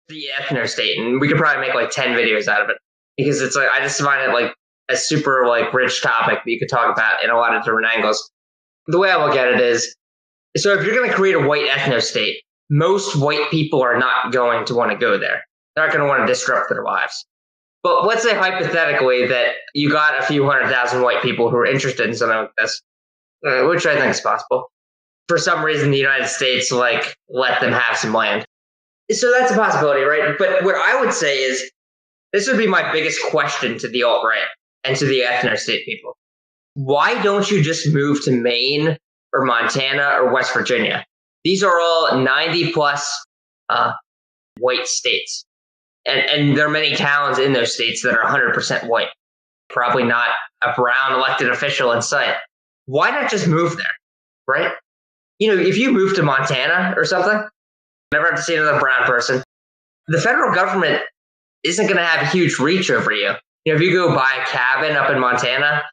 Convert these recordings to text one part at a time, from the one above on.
the ethnostate, and we could probably make like 10 videos out of it because it's like I just find it like a super like rich topic that you could talk about in a lot of different angles. The way I look at it is, so if you're going to create a white ethnostate, most white people are not going to want to go there. They're not going to want to disrupt their lives. But let's say hypothetically that you got a few 100,000 white people who are interested in something like this, which I think is possible. For some reason, the United States like let them have some land. So that's a possibility, right? But what I would say is, this would be my biggest question to the alt-right and to the ethnostate people. Why don't you just move to Maine or Montana or West Virginia? These are all 90 plus white states. And there are many towns in those states that are 100% white. Probably not a brown elected official in sight. Why not just move there, right? You know, if you move to Montana or something, never have to see another brown person. The federal government isn't going to have a huge reach over you. You know, if you go buy a cabin up in Montana,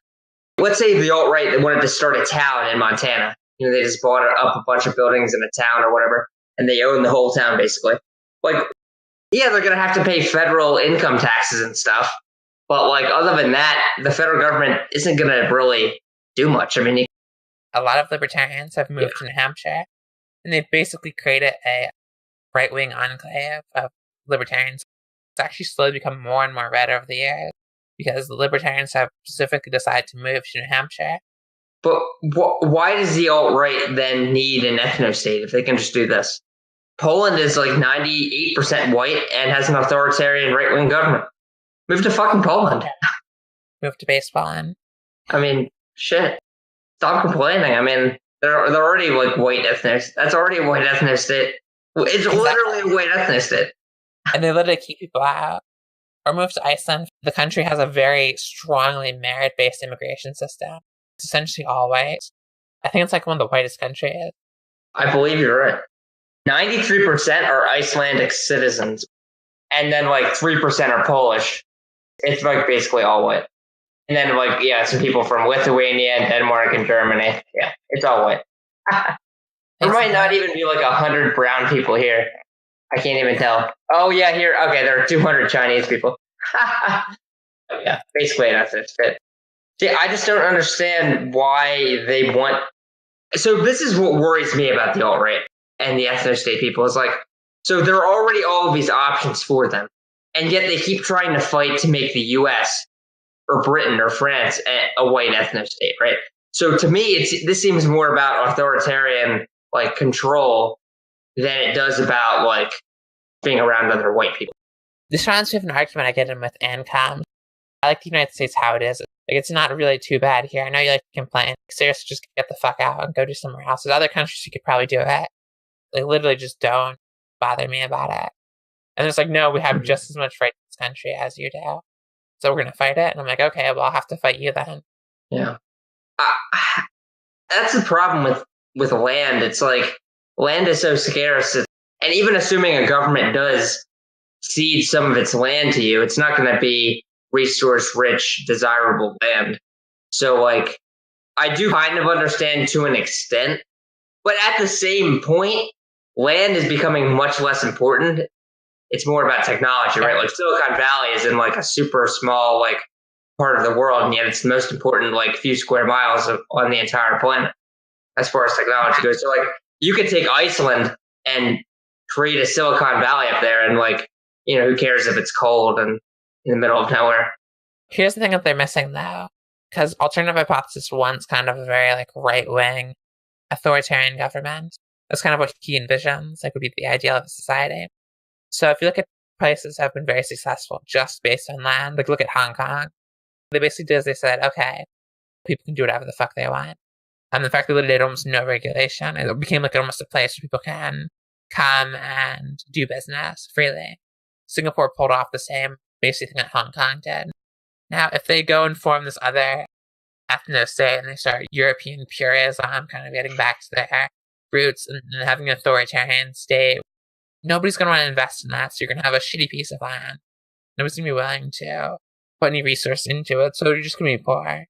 let's say the alt-right they wanted to start a town in Montana. You know, they just bought up a bunch of buildings in a town or whatever, and they own the whole town basically. Like, yeah, they're going to have to pay federal income taxes and stuff. But like, other than that, the federal government isn't going to really do much. I mean, a lot of libertarians have moved to New Hampshire, and they've basically created a right-wing enclave of libertarians. It's actually slowly become more and more red over the years because the libertarians have specifically decided to move to New Hampshire. But why does the alt-right then need an ethnostate if they can just do this? Poland is like 98% white and has an authoritarian right-wing government. Move to fucking Poland. Move to baseball. I mean, shit. Stop complaining. I mean, they're already like white ethnics. That's already a white ethnostate. It's literally a white ethnostate. And they literally keep people out. Or move to Iceland. The country has a very strongly merit-based immigration system. It's essentially all white. I think it's like one of the whitest countries. I believe you're right. 93% are Icelandic citizens. And then like 3% are Polish. It's like basically all white. And then like, yeah, some people from Lithuania and Denmark and Germany. Yeah, it's all white. There might not even be like 100 brown people here. I can't even tell. Oh yeah, here. Okay, there are 200 Chinese people. Yeah, basically that's it. See, I just don't understand why they want. So this is what worries me about the alt-right and the ethnostate people. Is like, so there are already all of these options for them, and yet they keep trying to fight to make the U.S. or Britain or France a white ethnostate, right? So to me, this seems more about authoritarian like control than it does about like being around other white people. This reminds me of an argument I get in with Ancom. I like the United States how it is. Like, it's not really too bad here. I know you like to complain. Seriously, just get the fuck out and go do somewhere else. There's other countries you could probably do it. Like, literally just don't bother me about it. And it's like, no, we have just as much right in this country as you do. So we're going to fight it. And I'm like, okay, well, I'll have to fight you then. Yeah. That's the problem with land. It's like, land is so scarce. And even assuming a government does cede some of its land to you, it's not going to be resource-rich, desirable land. So, like, I do kind of understand to an extent, but at the same point, land is becoming much less important. It's more about technology, right? Like, Silicon Valley is in, like, a super small, like, part of the world, and yet it's the most important, like, few square miles on the entire planet as far as technology goes. So, like, you could take Iceland and create a Silicon Valley up there, and, like, you know, who cares if it's cold and in the middle of nowhere. Here's the thing that they're missing, though, because alternative hypothesis one's kind of a very like right-wing authoritarian government. That's kind of what he envisions, like would be the ideal of a society. So if you look at places that have been very successful just based on land, like look at Hong Kong, they basically did as they said, okay, people can do whatever the fuck they want. And the fact that they did almost no regulation, it became like almost a place where people can come and do business freely. Singapore pulled off the same basic thing that Hong Kong did. Now, if they go and form this other ethnostate and they start European purism, kind of getting back to their roots and having an authoritarian state, nobody's going to want to invest in that. So you're going to have a shitty piece of land. Nobody's going to be willing to put any resource into it. So you're just going to be poor.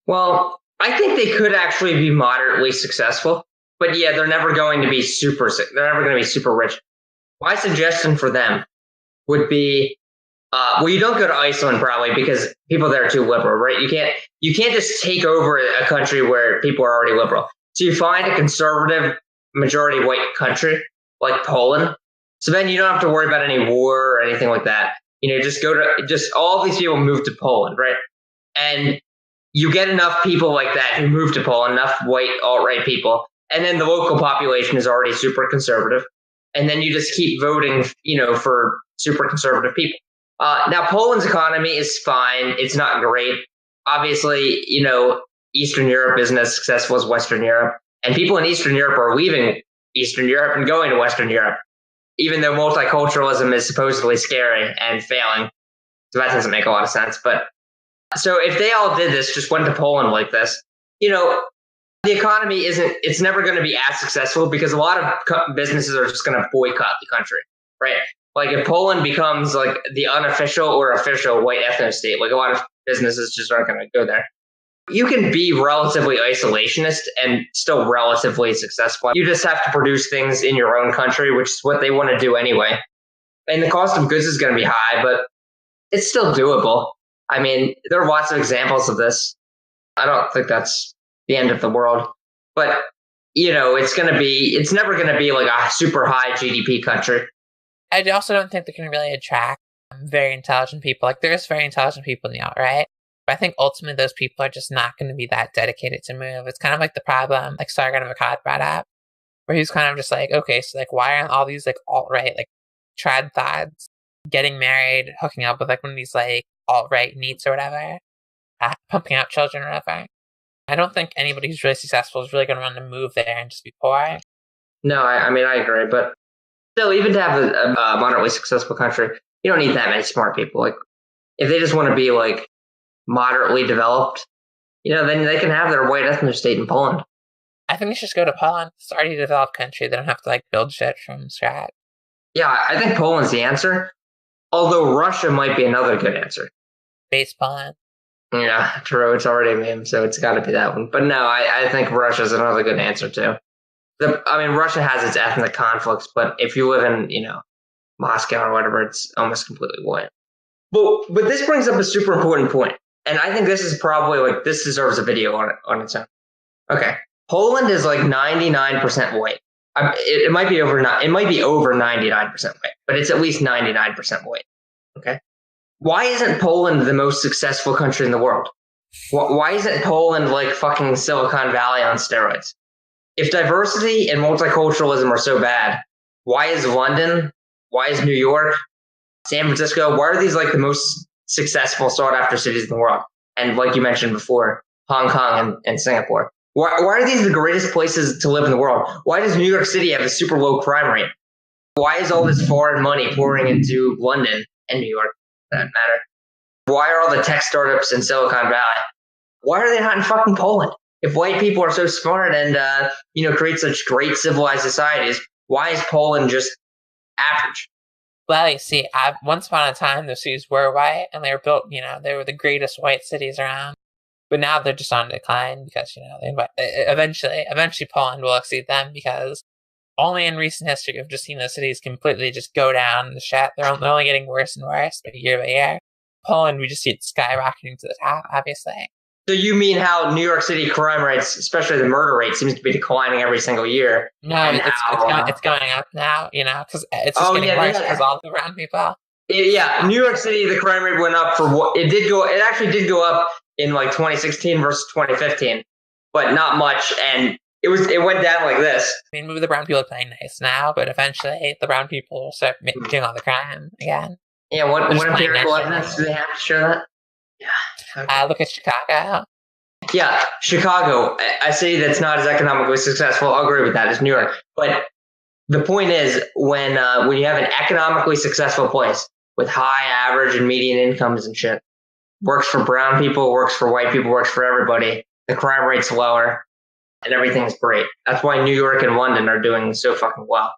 Well, I think they could actually be moderately successful. But yeah, they're never going to be super rich. My suggestion for them would be, well, you don't go to Iceland probably because people there are too liberal, right? You can't just take over a country where people are already liberal. So you find a conservative majority white country like Poland. So then you don't have to worry about any war or anything like that. Just all these people move to Poland, right? And you get enough people like that who move to Poland, enough white alt-right people, and then the local population is already super conservative. And then you just keep voting, for super conservative people. Now, Poland's economy is fine. It's not great. Obviously, Eastern Europe isn't as successful as Western Europe. And people in Eastern Europe are leaving Eastern Europe and going to Western Europe, even though multiculturalism is supposedly scary and failing. So that doesn't make a lot of sense. But so if they all did this, just went to Poland like this, the economy it's never going to be as successful because a lot of businesses are just going to boycott the country, right? Like if Poland becomes like the unofficial or official white ethnostate, like a lot of businesses just aren't going to go there. You can be relatively isolationist and still relatively successful. You just have to produce things in your own country, which is what they want to do anyway. And the cost of goods is going to be high, but it's still doable. I mean, there are lots of examples of this. I don't think that's the end of the world, but it's never going to be like a super high GDP country. I also don't think they can really attract very intelligent people. Like there's very intelligent people in the alt-right, but I think ultimately those people are just not going to be that dedicated to move. It's kind of like the problem like Sargon of Akkad brought up, where he's kind of just like, okay, so like why aren't all these like alt-right, like trad thods getting married, hooking up with like one of these like alt-right neats or whatever, pumping out children or whatever. I don't think anybody who's really successful is really going to want to move there and just be poor. No, I mean, I agree. But still, even to have a moderately successful country, you don't need that many smart people. Like, if they just want to be, like, moderately developed, then they can have their white ethnostate in Poland. I think they should just go to Poland. It's already a developed country. They don't have to, like, build shit from scratch. Yeah, I think Poland's the answer. Although Russia might be another good answer. Base Poland. Yeah, true. It's already a meme, so it's got to be that one. But no, I think Russia's another good answer, too. Russia has its ethnic conflicts, but if you live in, Moscow or whatever, it's almost completely white. But this brings up a super important point. And I think this is probably, like, this deserves a video on its own. Okay. Poland is, like, 99% white. It might be over 99% white, but it's at least 99% white. Okay. Why isn't Poland the most successful country in the world? Why isn't Poland like fucking Silicon Valley on steroids? If diversity and multiculturalism are so bad, why is London, why is New York, San Francisco, why are these like the most successful sought after cities in the world? And like you mentioned before, Hong Kong and Singapore. Why are these the greatest places to live in the world? Why does New York City have a super low crime rate? Why is all this foreign money pouring into London and New York? That matter. Why are all the tech startups in Silicon Valley? Why are they not in fucking Poland? If white people are so smart and create such great civilized societies, why is Poland just average? Well, you see, once upon a time, those cities were white, and they were built. They were the greatest white cities around. But now they're just on decline because eventually Poland will exceed them because only in recent history we've just seen those cities completely just go down the shit. They're only getting worse and worse, but year by year. Poland, we just see it skyrocketing to the top, obviously. So you mean how New York City crime rates, especially the murder rate, seems to be declining every single year? No, it's going up now, because it's just getting worse because all the brown people. Yeah, New York City, the crime rate went up for what it did go. It actually did go up in like 2016 versus 2015, but not much, and it went down like this. I mean, maybe the brown people are playing nice now, but eventually the brown people will start doing all the crime again. Yeah, what empirical evidence do they have to show that? Yeah. Okay. Look at Chicago. Yeah, Chicago, a city that's not as economically successful. I'll agree with that. It's New York, but the point is when you have an economically successful place with high average and median incomes and shit, works for brown people, works for white people, works for everybody. The crime rate's lower, and everything's great. That's why New York and London are doing so fucking well.